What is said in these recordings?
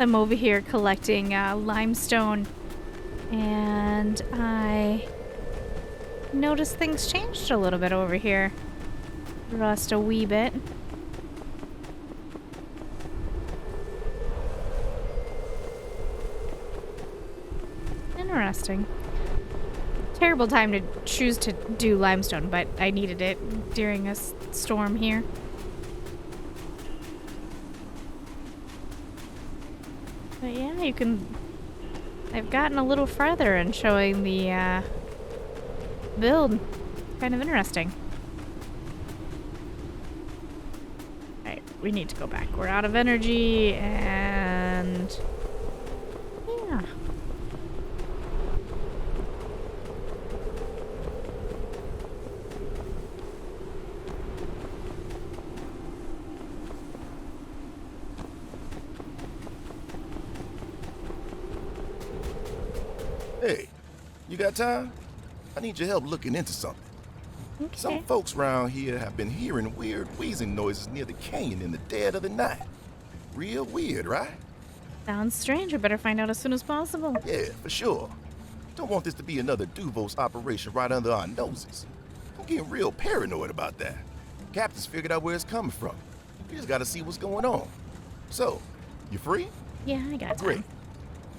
I'm over here collecting limestone, and I noticed things changed a little bit over here. Just a wee bit. Interesting. Terrible time to choose to do limestone, but I needed it during a storm here. But yeah, you can... I've gotten a little farther in showing the build. Kind of interesting. Alright, we need to go back. We're out of energy, and... yeah. Hey, you got time? I need your help looking into something. Okay. Some folks around here have been hearing weird wheezing noises near the canyon in the dead of the night. Real weird, right? Sounds strange. I better find out as soon as possible. Yeah, for sure. Don't want this to be another Duvos operation right under our noses. I'm getting real paranoid about that. Captain's figured out where it's coming from. We just gotta see what's going on. So, you free? Yeah, I got time. Great.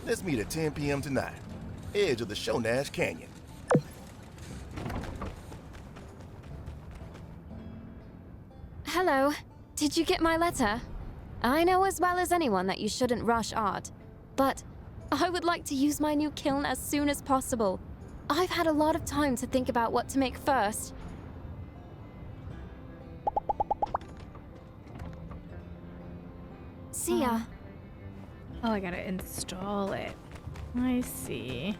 Let's meet at 10 p.m. tonight. Edge of the Shonash Canyon. Hello. Did you get my letter? I know as well as anyone that you shouldn't rush art, but I would like to use my new kiln as soon as possible. I've had a lot of time to think about what to make first. See ya. Oh, I gotta install it. I see.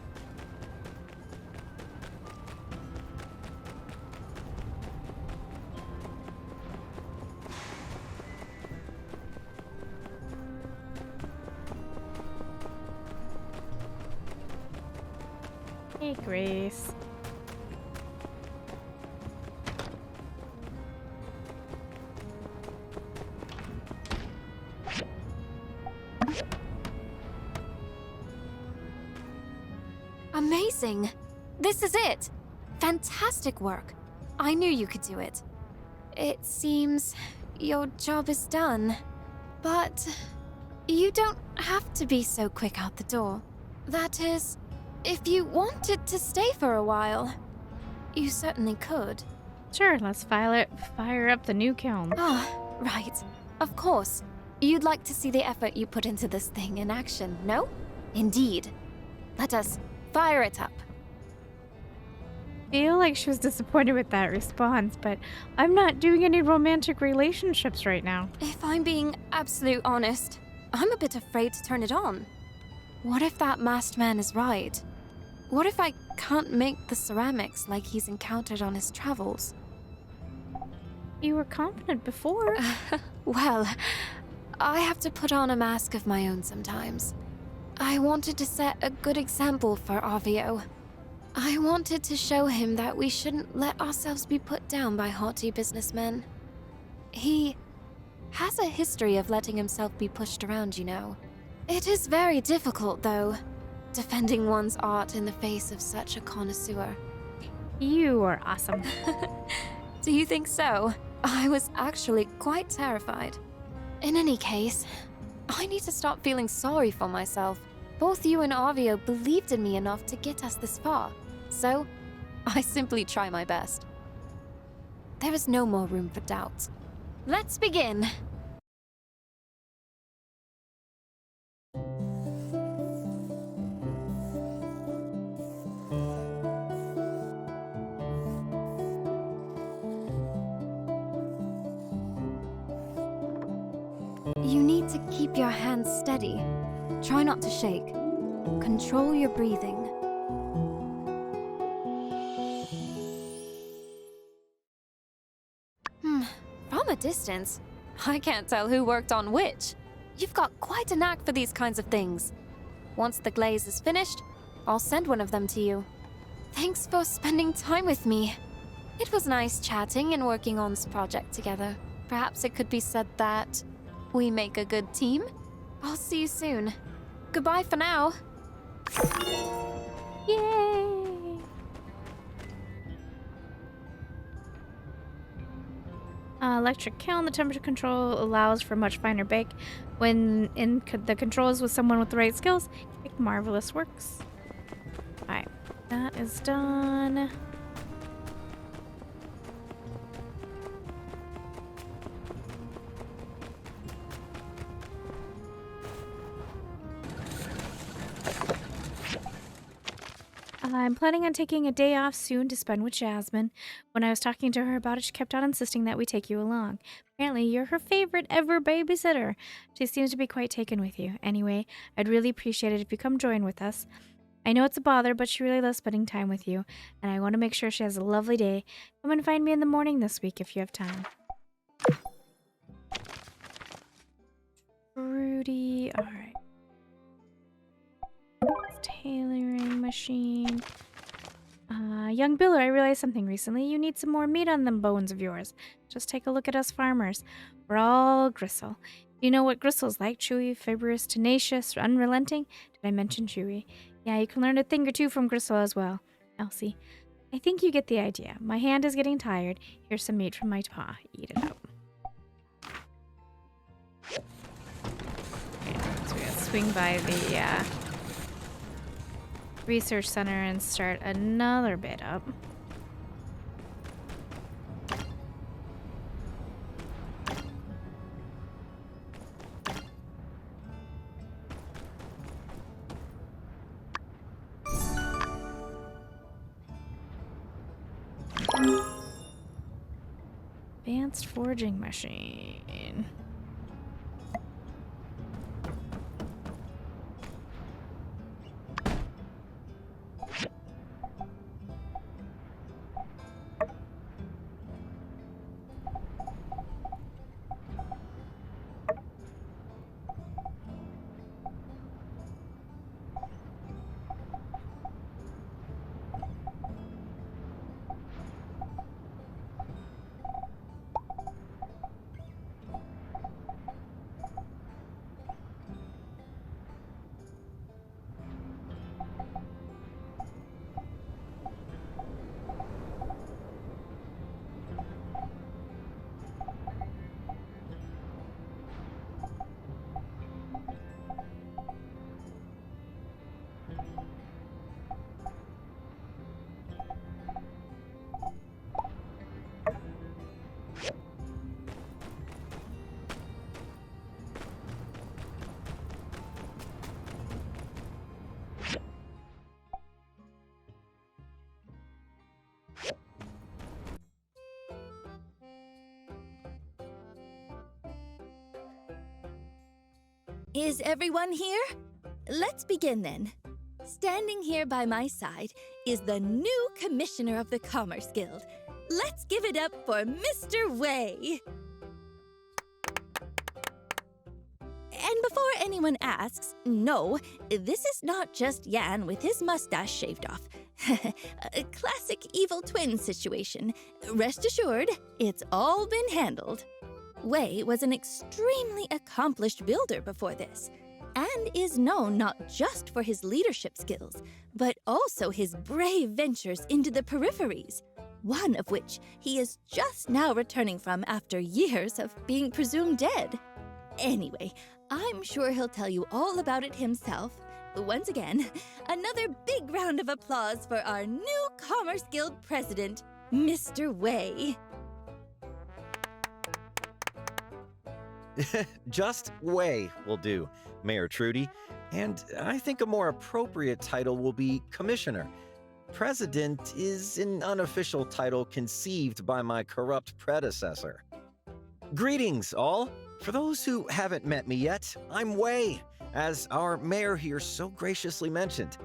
Hey, Grace. Amazing! This is it! Fantastic work. I knew you could do it. It seems your job is done. But you don't have to be so quick out the door. That is, if you wanted to stay for a while, you certainly could. Sure, let's fire up the new kiln. Oh, right. Of course. You'd like to see the effort you put into this thing in action, no? Indeed. Let us fire it up. I feel like she was disappointed with that response, but I'm not doing any romantic relationships right now. If I'm being absolute honest, I'm a bit afraid to turn it on. What if that masked man is right? What if I can't make the ceramics like he's encountered on his travels? You were confident before. Well, I have to put on a mask of my own sometimes. I wanted to set a good example for Arvio. I wanted to show him that we shouldn't let ourselves be put down by haughty businessmen. He has a history of letting himself be pushed around, you know. It is very difficult, though, defending one's art in the face of such a connoisseur. You are awesome. Do you think so? I was actually quite terrified. In any case, I need to stop feeling sorry for myself. Both you and Arvio believed in me enough to get us this far, so I simply try my best. There is no more room for doubt. Let's begin! You need to keep your hands steady. Try not to shake. Control your breathing. From a distance, I can't tell who worked on which. You've got quite a knack for these kinds of things. Once the glaze is finished, I'll send one of them to you. Thanks for spending time with me. It was nice chatting and working on this project together. Perhaps it could be said that we make a good team? I'll see you soon. Goodbye for now. Yay! Electric kiln. The temperature control allows for much finer bake. When in the controls with someone with the right skills, make marvelous works. Alright, that is done. I'm planning on taking a day off soon to spend with Jasmine. When I was talking to her about it, she kept on insisting that we take you along. Apparently, you're her favorite ever babysitter. She seems to be quite taken with you. Anyway, I'd really appreciate it if you come join with us. I know it's a bother, but she really loves spending time with you, and I want to make sure she has a lovely day. Come and find me in the morning this week if you have time. Rudy, alright. Tailoring machine. Young Biller, I realized something recently. You need some more meat on them bones of yours. Just take a look at us farmers. We're all gristle. You know what gristle's like? Chewy, fibrous, tenacious, unrelenting? Did I mention chewy? Yeah, you can learn a thing or two from gristle as well. Elsie, I think you get the idea. My hand is getting tired. Here's some meat from my paw. Eat it up. Okay, so we gotta swing by the, research center and start another bit up. Advanced forging machine. Is everyone here? Let's begin then. Standing here by my side is the new commissioner of the Commerce Guild. Let's give it up for Mr. Wei. And before anyone asks, no, this is not just Yan with his mustache shaved off. A classic evil twin situation. Rest assured, it's all been handled. Wei was an extremely accomplished builder before this, and is known not just for his leadership skills, but also his brave ventures into the peripheries, one of which he is just now returning from after years of being presumed dead. Anyway, I'm sure he'll tell you all about it himself. Once again, another big round of applause for our new Commerce Guild president, Mr. Wei. Just Wei will do, Mayor Trudy. And I think a more appropriate title will be Commissioner. President is an unofficial title conceived by my corrupt predecessor. Greetings, all. For those who haven't met me yet, I'm Wei, as our mayor here so graciously mentioned.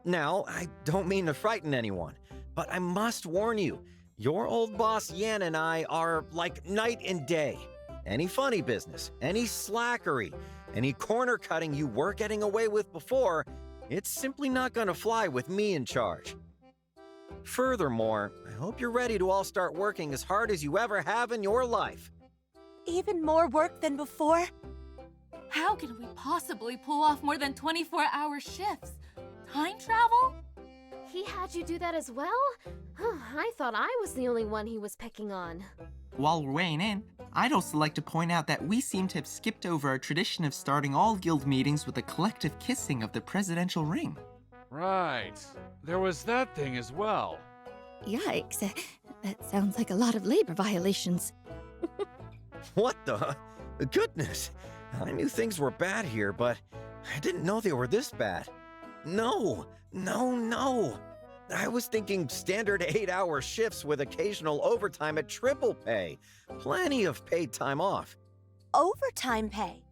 Now, I don't mean to frighten anyone, but I must warn you, your old boss Yan and I are like night and day. Any funny business, any slackery, any corner cutting you were getting away with before, it's simply not gonna fly with me in charge. Furthermore, I hope you're ready to all start working as hard as you ever have in your life. Even more work than before? How can we possibly pull off more than 24-hour shifts? Time travel? He had you do that as well? I thought I was the only one he was picking on. While we're weighing in, I'd also like to point out that we seem to have skipped over our tradition of starting all guild meetings with a collective kissing of the presidential ring. Right. There was that thing as well. Yikes. That sounds like a lot of labor violations. What the? Goodness! I knew things were bad here, but I didn't know they were this bad. No! I was thinking standard 8-hour shifts with occasional overtime at triple pay. Plenty of paid time off. Overtime pay.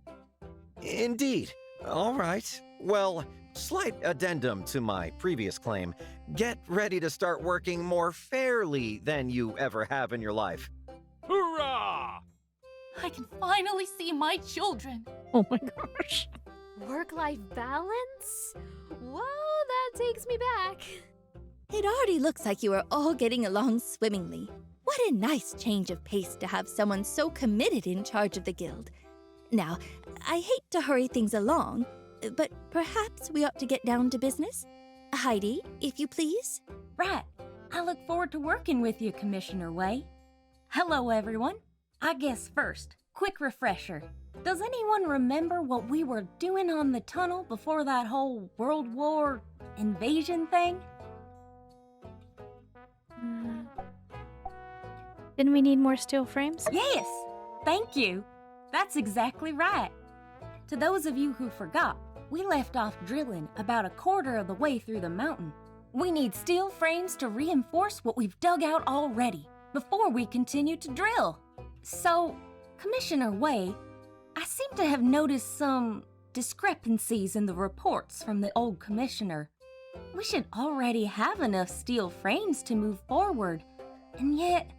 Indeed. All right. Well, slight addendum to my previous claim. Get ready to start working more fairly than you ever have in your life. Hoorah! I can finally see my children. Oh my gosh. Work-life balance? Whoa, that takes me back. It already looks like you are all getting along swimmingly. What a nice change of pace to have someone so committed in charge of the guild. Now, I hate to hurry things along, but perhaps we ought to get down to business? Heidi, if you please. Right. I look forward to working with you, Commissioner Way. Hello, everyone. I guess first, quick refresher. Does anyone remember what we were doing on the tunnel before that whole World War invasion thing? Didn't we need more steel frames? Yes! Thank you. That's exactly right. To those of you who forgot, we left off drilling about a quarter of the way through the mountain. We need steel frames to reinforce what we've dug out already before we continue to drill. So, Commissioner Way, I seem to have noticed some discrepancies in the reports from the old commissioner. We should already have enough steel frames to move forward, and yet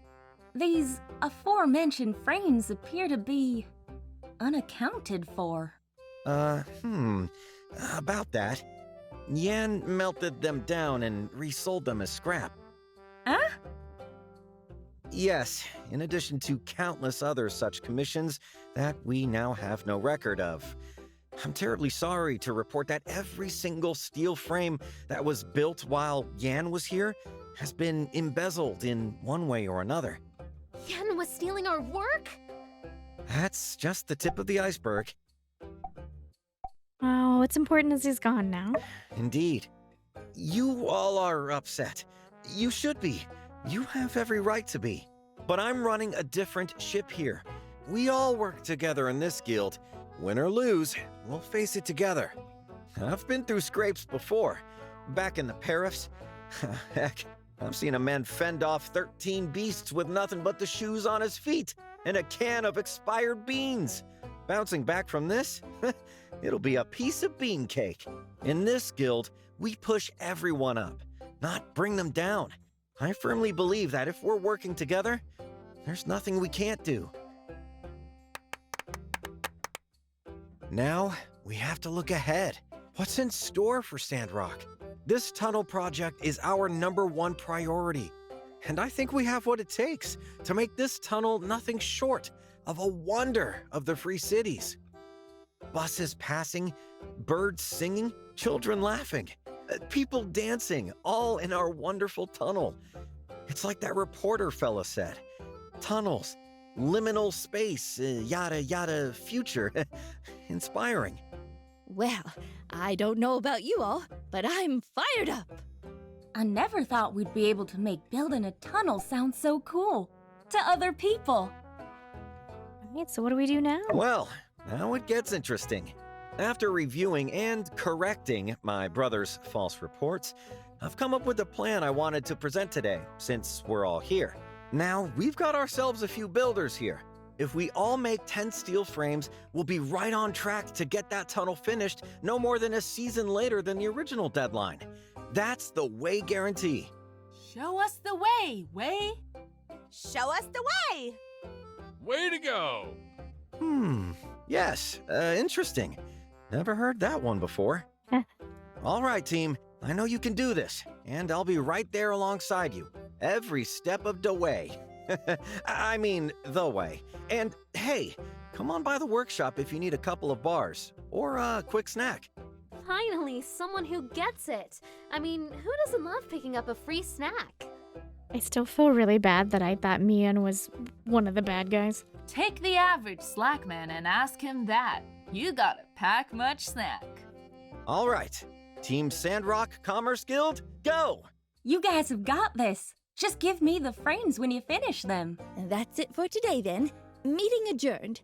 these aforementioned frames appear to be unaccounted for. About that. Yan melted them down and resold them as scrap. Huh? Yes, in addition to countless other such commissions that we now have no record of. I'm terribly sorry to report that every single steel frame that was built while Yan was here has been embezzled in one way or another. Yan was stealing our work? That's just the tip of the iceberg. Oh, what's important is he's gone now. Indeed. You all are upset. You should be. You have every right to be. But I'm running a different ship here. We all work together in this guild. Win or lose, we'll face it together. I've been through scrapes before. Back in the Parifs. Heck, I've seen a man fend off 13 beasts with nothing but the shoes on his feet and a can of expired beans. Bouncing back from this, it'll be a piece of bean cake. In this guild, we push everyone up, not bring them down. I firmly believe that if we're working together, there's nothing we can't do. Now, we have to look ahead. What's in store for Sandrock? This tunnel project is our #1 priority, and I think we have what it takes to make this tunnel nothing short of a wonder of the Free Cities. Buses passing, birds singing, children laughing, people dancing, all in our wonderful tunnel. It's like that reporter fella said. Tunnels, liminal space, yada yada future. Inspiring. Well, I don't know about you all, but I'm fired up. I never thought we'd be able to make building a tunnel sound so cool to other people. Alright, so what do we do now? Well, now it gets interesting. After reviewing and correcting my brother's false reports, I've come up with a plan I wanted to present today, since we're all here. Now, we've got ourselves a few builders here. If we all make 10 steel frames, we'll be right on track to get that tunnel finished no more than a season later than the original deadline. That's the Way guarantee. Show us the way, Way. Show us the way! Way to go! Yes, interesting. Never heard that one before. All right, team. I know you can do this, and I'll be right there alongside you, every step of the way. I mean, the way. And hey, Come on by the workshop if you need a couple of bars or a quick snack. Finally, someone who gets it. I mean, who doesn't love picking up a free snack? I still feel really bad that I thought Mian was one of the bad guys. Take the average slackman and ask him that. You gotta pack much snack. All right, Team Sandrock Commerce Guild, go! You guys have got this. Just give me the frames when you finish them. And that's it for today then. Meeting adjourned.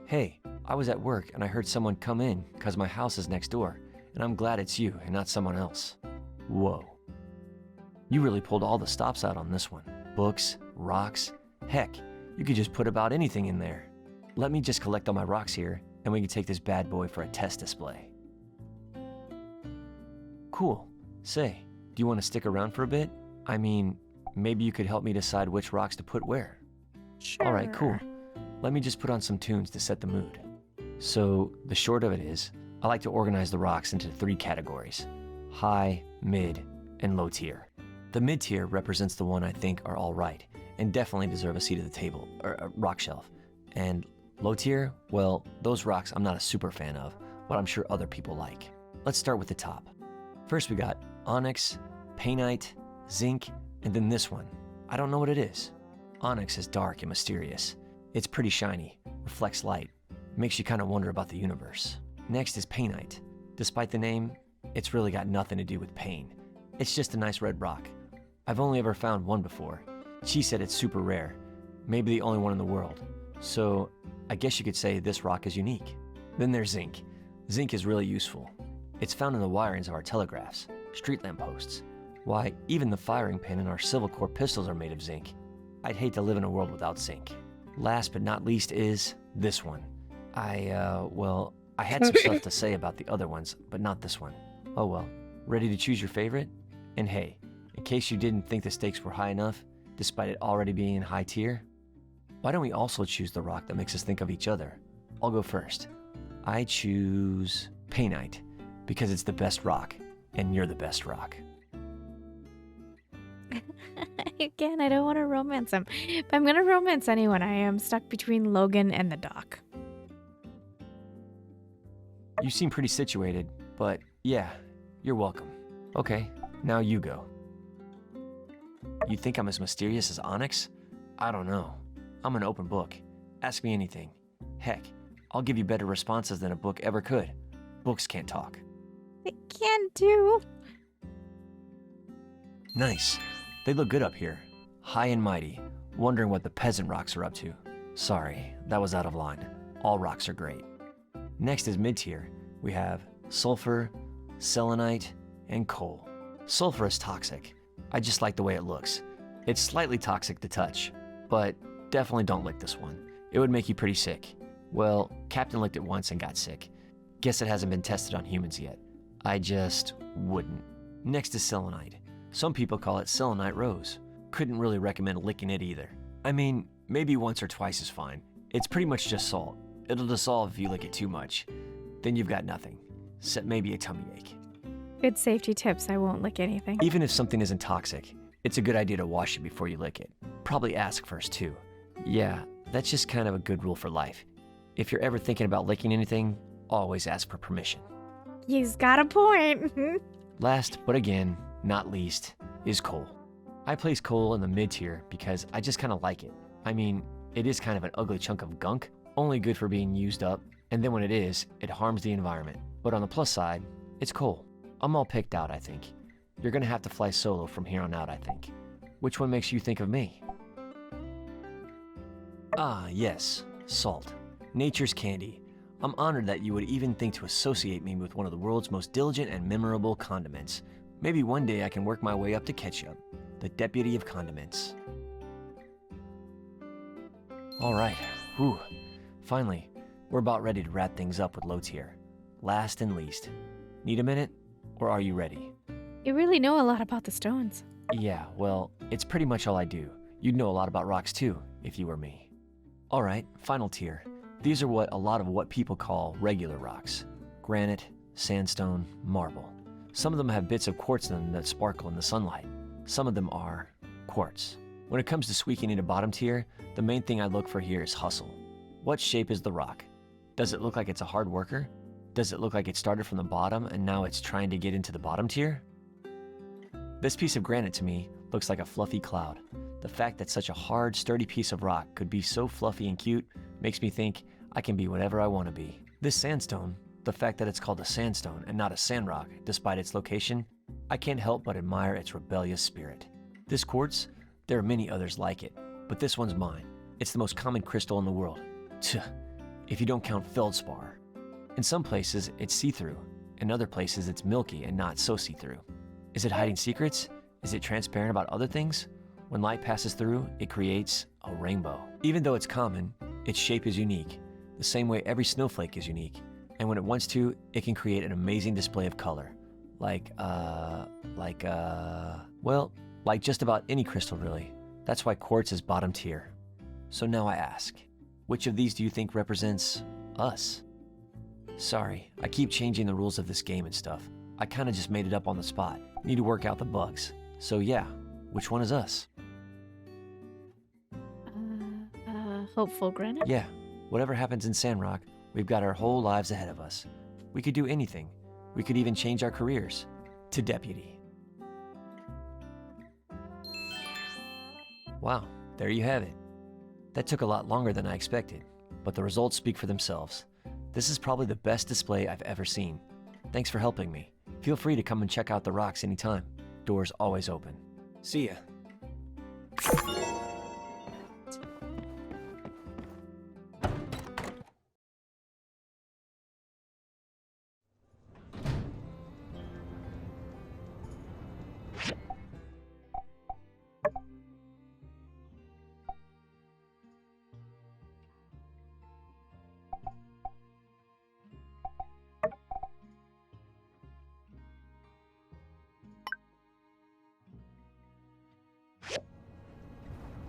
Hey, I was at work and I heard someone come in because my house is next door, and I'm glad it's you and not someone else. Whoa. You really pulled all the stops out on this one. Books, rocks, heck, you could just put about anything in there. Let me just collect all my rocks here, and we can take this bad boy for a test display. Cool. Say, do you want to stick around for a bit? I mean, maybe you could help me decide which rocks to put where. Sure. All right, cool. Let me just put on some tunes to set the mood. So, the short of it is, I like to organize the rocks into 3 categories: high, mid, and low tier. The mid tier represents the one I think are all right, and definitely deserve a seat at the table, or a rock shelf. And low tier, well, those rocks I'm not a super fan of, but I'm sure other people like. Let's start with the top. First we got onyx, painite, zinc, and then this one. I don't know what it is. Onyx is dark and mysterious. It's pretty shiny, reflects light, makes you kind of wonder about the universe. Next is painite. Despite the name, it's really got nothing to do with pain. It's just a nice red rock. I've only ever found one before. She said it's super rare, maybe the only one in the world. So I guess you could say this rock is unique. Then there's zinc. Zinc is really useful. It's found in the wirings of our telegraphs, street lamp posts. Why, even the firing pin in our Civil Corps pistols are made of zinc. I'd hate to live in a world without zinc. Last but not least is this one. I had some stuff to say about the other ones, but not this one. Oh well. Ready to choose your favorite? And hey, in case you didn't think the stakes were high enough, despite it already being in high tier, why don't we also choose the rock that makes us think of each other? I'll go first. I choose painite, because it's the best rock, and you're the best rock. Again, I don't want to romance him. If I'm going to romance anyone, I am stuck between Logan and the doc. You seem pretty situated, but yeah, you're welcome. Okay, now you go. You think I'm as mysterious as Onyx? I don't know. I'm an open book. Ask me anything. Heck, I'll give you better responses than a book ever could. Books can't talk. It can do. Nice. They look good up here. High and mighty, wondering what the peasant rocks are up to. Sorry, that was out of line. All rocks are great. Next is mid-tier. We have sulfur, selenite, and coal. Sulfur is toxic. I just like the way it looks. It's slightly toxic to touch, but definitely don't lick this one. It would make you pretty sick. Well, Captain licked it once and got sick. Guess it hasn't been tested on humans yet. I just wouldn't. Next is selenite. Some people call it selenite rose. Couldn't really recommend licking it either. I mean, maybe once or twice is fine. It's pretty much just salt. It'll dissolve if you lick it too much. Then you've got nothing, except maybe a tummy ache. Good safety tips. I won't lick anything. Even if something isn't toxic, it's a good idea to wash it before you lick it. Probably ask first too. Yeah, that's just kind of a good rule for life. If you're ever thinking about licking anything, always ask for permission. He's got a point. Last, but again, not least, is coal. I place coal in the mid-tier because I just kind of like it. I mean, it is kind of an ugly chunk of gunk, only good for being used up, and then when it is, it harms the environment. But on the plus side, it's Cole. I'm all picked out, I think. You're gonna have to fly solo from here on out, I think. Which one makes you think of me? Ah, yes, salt. Nature's candy. I'm honored that you would even think to associate me with one of the world's most diligent and memorable condiments. Maybe one day I can work my way up to ketchup, the deputy of condiments. All right, whew. Finally, we're about ready to wrap things up with low tier. Last and least. Need a minute? Or are you ready? You really know a lot about the stones. Yeah, well, it's pretty much all I do. You'd know a lot about rocks too, if you were me. All right, final tier. These are what a lot of what people call regular rocks. Granite, sandstone, marble. Some of them have bits of quartz in them that sparkle in the sunlight. Some of them are quartz. When it comes to squeaking into bottom tier, the main thing I look for here is hustle. What shape is the rock? Does it look like it's a hard worker? Does it look like it started from the bottom and now it's trying to get into the bottom tier? This piece of granite to me looks like a fluffy cloud. The fact that such a hard, sturdy piece of rock could be so fluffy and cute makes me think I can be whatever I want to be. This sandstone, the fact that it's called a sandstone and not a sandrock, despite its location, I can't help but admire its rebellious spirit. This quartz, there are many others like it, but this one's mine. It's the most common crystal in the world. Tuh, if you don't count feldspar. In some places, it's see-through. In other places, it's milky and not so see-through. Is it hiding secrets? Is it transparent about other things? When light passes through, it creates a rainbow. Even though it's common, its shape is unique, the same way every snowflake is unique. And when it wants to, it can create an amazing display of color. Like just about any crystal, really. That's why quartz is bottom tier. So now I ask, which of these do you think represents us? Sorry, I keep changing the rules of this game and stuff. I kinda just made it up on the spot. Need to work out the bugs. So yeah, which one is us? Hopeful granite? Yeah, whatever happens in Sandrock, we've got our whole lives ahead of us. We could do anything. We could even change our careers to deputy. Wow, there you have it. That took a lot longer than I expected, but the results speak for themselves. This is probably the best display I've ever seen. Thanks for helping me. Feel free to come and check out the rocks anytime. Doors always open. See ya.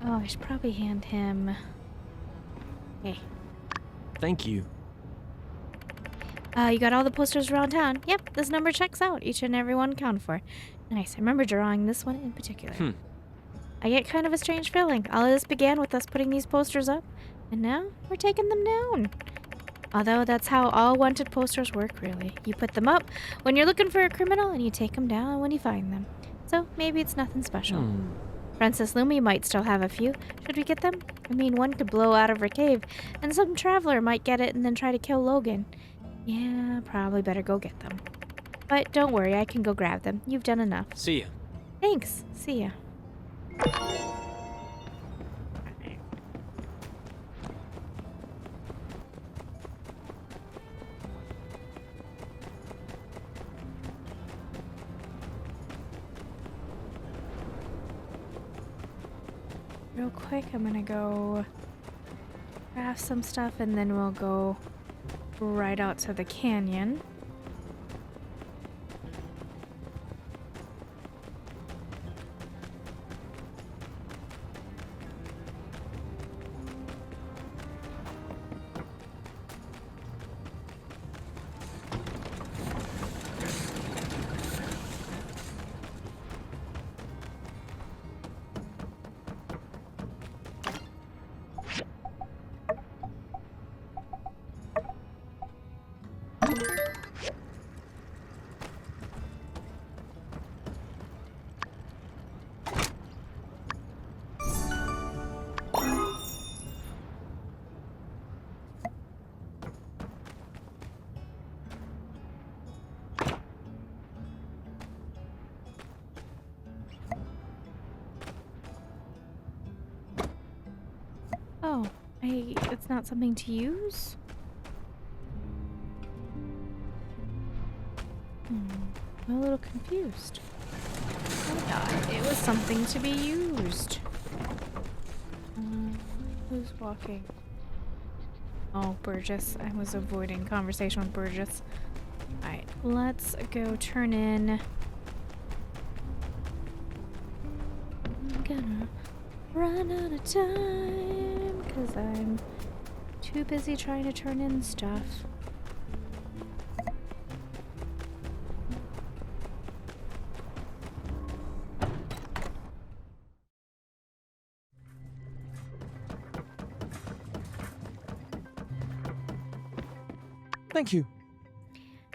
Oh, I should probably hand him... Hey. Thank you. You got all the posters around town? Yep, this number checks out. Each and every one accounted for. Nice, I remember drawing this one in particular. I get kind of a strange feeling. All of this began with us putting these posters up, and now we're taking them down. Although that's how all wanted posters work, really. You put them up when you're looking for a criminal, and you take them down when you find them. So maybe it's nothing special. Princess Lumi might still have a few. Should we get them? I mean, one could blow out of her cave, and some traveler might get it and then try to kill Logan. Yeah, probably better go get them. But don't worry, I can go grab them. You've done enough. See ya. Thanks. See ya. Real quick, I'm gonna go craft some stuff and then we'll go right out to the canyon. It's not something to use? I'm a little confused. I thought it was something to be used. Who's walking? Oh, Burgess. I was avoiding conversation with Burgess. Alright, let's go turn in. I'm gonna run out of time because I'm too busy trying to turn in stuff. Thank you.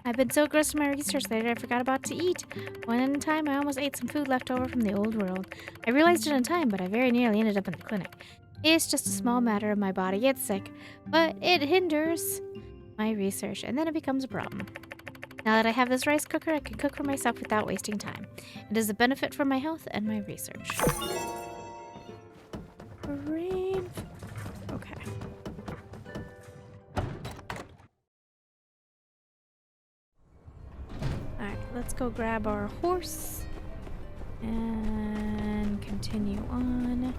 I've been so engrossed in my research that I forgot about to eat. One in time, I almost ate some food left over from the old world. I realized it in time, but I very nearly ended up in the clinic. It's just a small matter of my body gets sick, but it hinders my research, and then it becomes a problem. Now that I have this rice cooker, I can cook for myself without wasting time. It is a benefit for my health and my research. Rain. Okay. Alright, let's go grab our horse and continue on.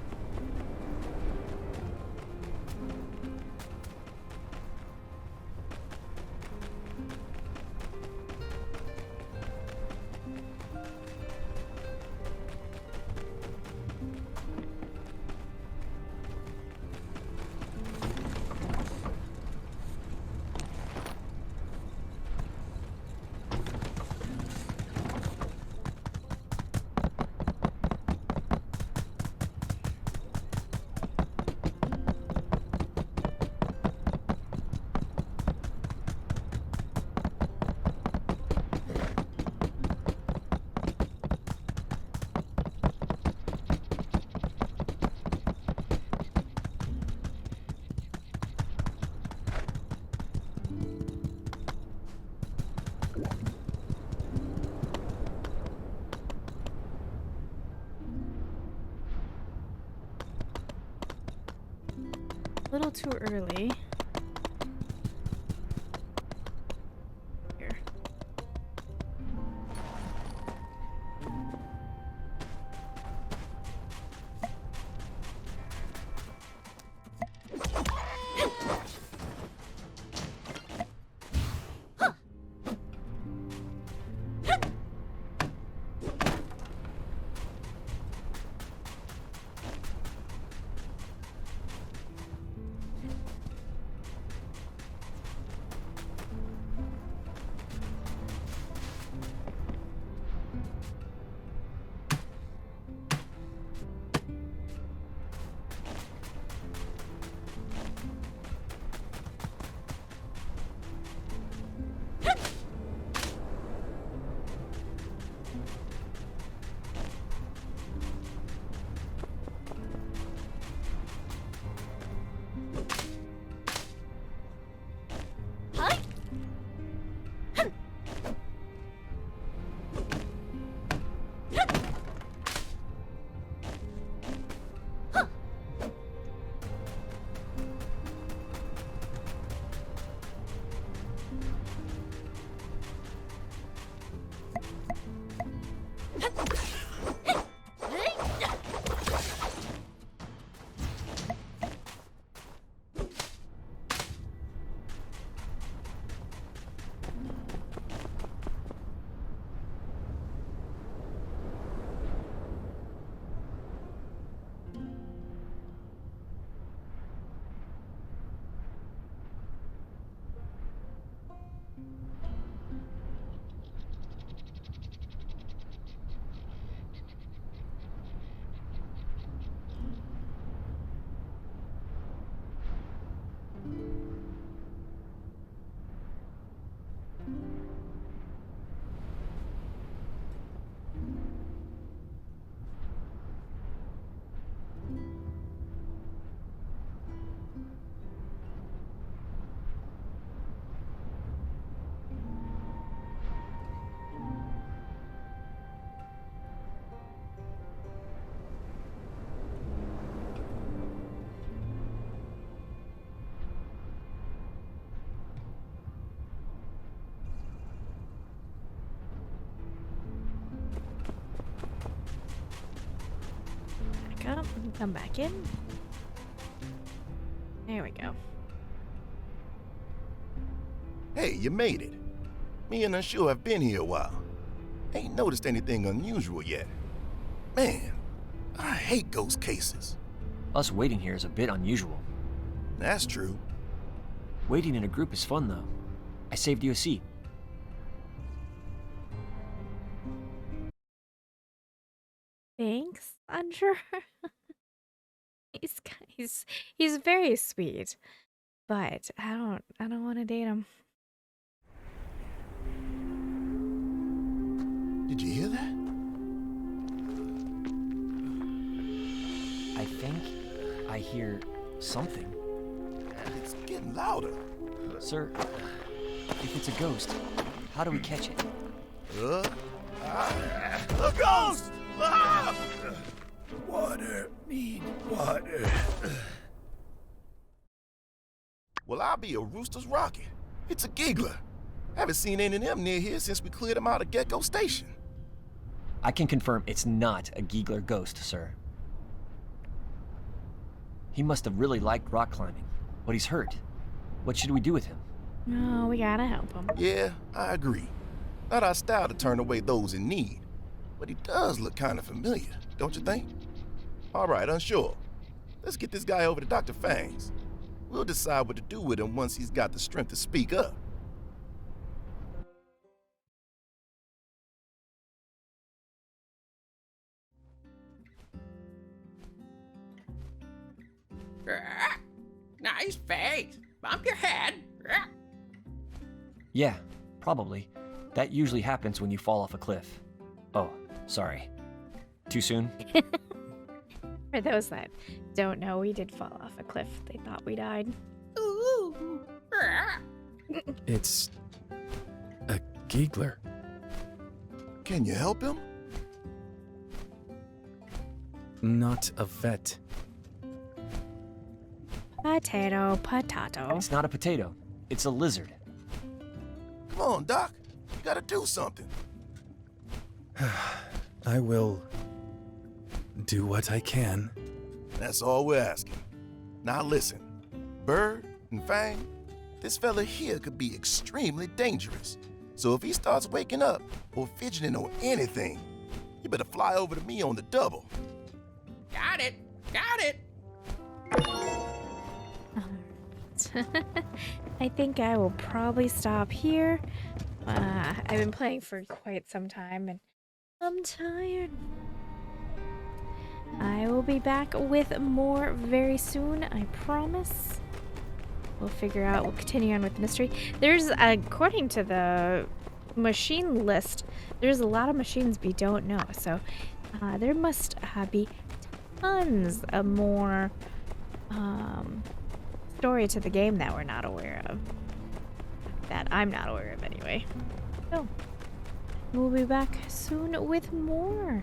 A little too early. Here. Come back in. There we go. Hey, you made it. Me and Unsure have been here a while. Ain't noticed anything unusual yet. Man, I hate ghost cases. Us waiting here is a bit unusual. That's true. Waiting in a group is fun, though. I saved you a seat. Thanks, Unsure. he's very sweet, but I don't want to date him. Did you hear that? I think I hear something. It's getting louder. Sir, if it's a ghost, how do we catch it? A ghost! Ah! Water, need water. Well, I'll be a rooster's rocket. It's a giggler. Haven't seen any of them near here since we cleared them out of Gecko Station. I can confirm it's not a giggler ghost, sir. He must have really liked rock climbing, but he's hurt. What should we do with him? No, we gotta help him. Yeah, I agree. Not our style to turn away those in need. But he does look kind of familiar, don't you think? All right, Unsure. Let's get this guy over to Dr. Fangs. We'll decide what to do with him once he's got the strength to speak up. Nice face. Bump your head. Yeah, probably. That usually happens when you fall off a cliff. Oh, sorry. Too soon? For those that don't know, we did fall off a cliff. They thought we died. Ooh. It's a giggler. Can you help him? Not a vet. Potato, potato. It's not a potato. It's a lizard. Come on, Doc. You gotta do something. I will do what I can. That's all we're asking. Now listen, Bird and Fang, this fella here could be extremely dangerous. So if he starts waking up or fidgeting or anything, you better fly over to me on the double. Got it. Got it. I think I will probably stop here. I've been playing for quite some time and I'm tired. I will be back with more very soon, I promise. We'll continue on with the mystery. There's, according to the machine list, there's a lot of machines we don't know. So there must be tons of more story to the game that we're not aware of. That I'm not aware of anyway. So, we'll be back soon with more.